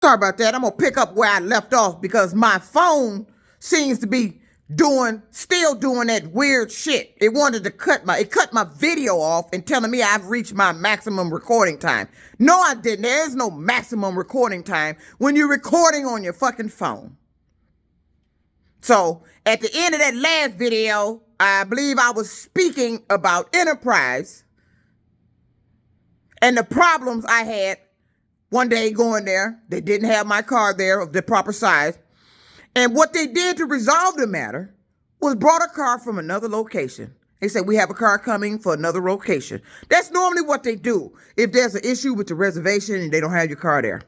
Sorry about that. I'm going to pick up where I left off because my phone seems to be still doing that weird shit. It wanted to cut my video off and telling me I've reached my maximum recording time. No, I didn't. There is no maximum recording time when you're recording on your fucking phone. So at the end of that last video, I believe I was speaking about enterprise and the problems I had one day going there. They didn't have my car there of the proper size. And what they did to resolve the matter was brought a car from another location. They said, we have a car coming for another location. That's normally what they do if there's an issue with the reservation and they don't have your car there.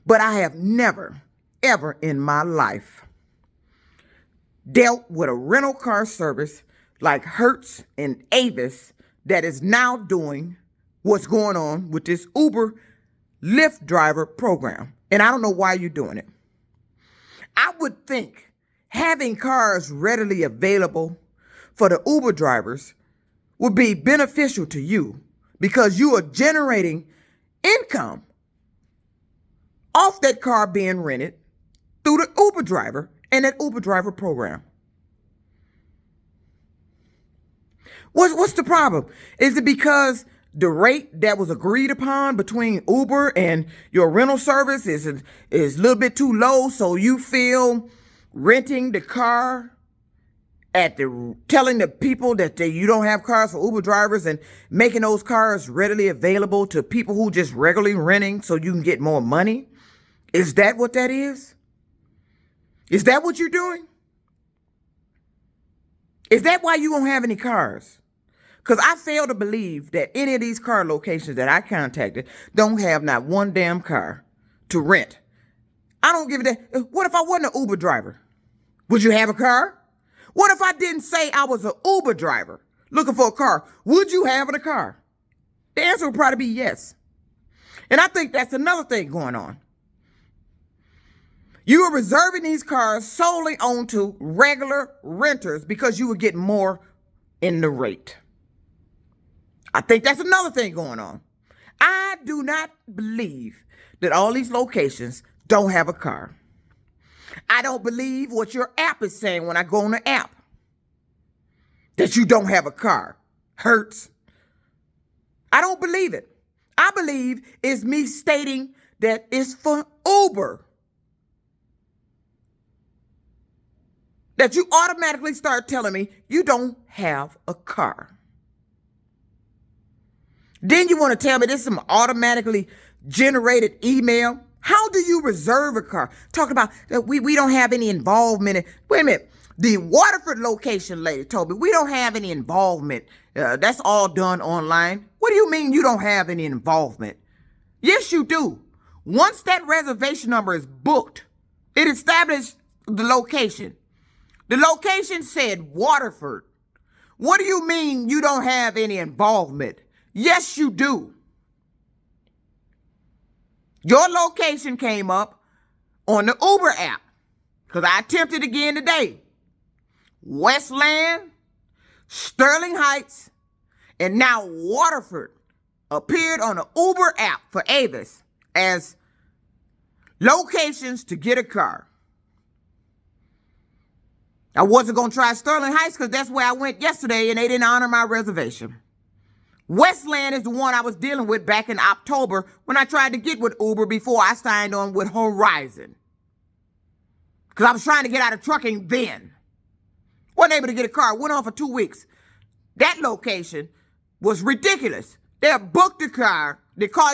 But I have never, ever in my life dealt with a rental car service like Hertz and Avis that is now doing what's going on with this Uber Lyft driver program. And I don't know why you're doing it. I would think having cars readily available for the Uber drivers would be beneficial to you because you are generating income off that car being rented through the Uber driver and that Uber driver program. What's the problem? Is it because the rate that was agreed upon between Uber and your rental service is a little bit too low, so you feel renting the car telling the people that you don't have cars for Uber drivers and making those cars readily available to people who just regularly renting so you can get more money? Is that what that is? Is that what you're doing? Is that why you don't have any cars? Because I fail to believe that any of these car locations that I contacted don't have not one damn car to rent. I don't give a damn. What if I wasn't an Uber driver? Would you have a car? What if I didn't say I was an Uber driver looking for a car? Would you have a car? The answer would probably be yes. And I think that's another thing going on. You are reserving these cars solely onto regular renters because you would get more in the rate. I think that's another thing going on. I do not believe that all these locations don't have a car. I don't believe what your app is saying when I go on the app, that you don't have a car. Hurts. I don't believe it. I believe it's me stating that it's for Uber. That you automatically start telling me you don't have a car. Then you want to tell me this is some automatically generated email? How do you reserve a car? Talking about that we don't have any involvement in. Wait a minute. The Waterford location lady told me we don't have any involvement. That's all done online. What do you mean you don't have any involvement? Yes, you do. Once that reservation number is booked, it established the location. The location said Waterford. What do you mean you don't have any involvement? Yes, you do. Your location came up on the Uber app because I attempted again today. Westland, Sterling Heights, and now Waterford appeared on the Uber app for Avis as locations to get a car. I wasn't going to try Sterling Heights because that's where I went yesterday and they didn't honor my reservation. Westland is the one I was dealing with back in October when I tried to get with Uber before I signed on with Horizon. Because I was trying to get out of trucking then. Wasn't able to get a car. Went on for 2 weeks. That location was ridiculous. They booked the car. They called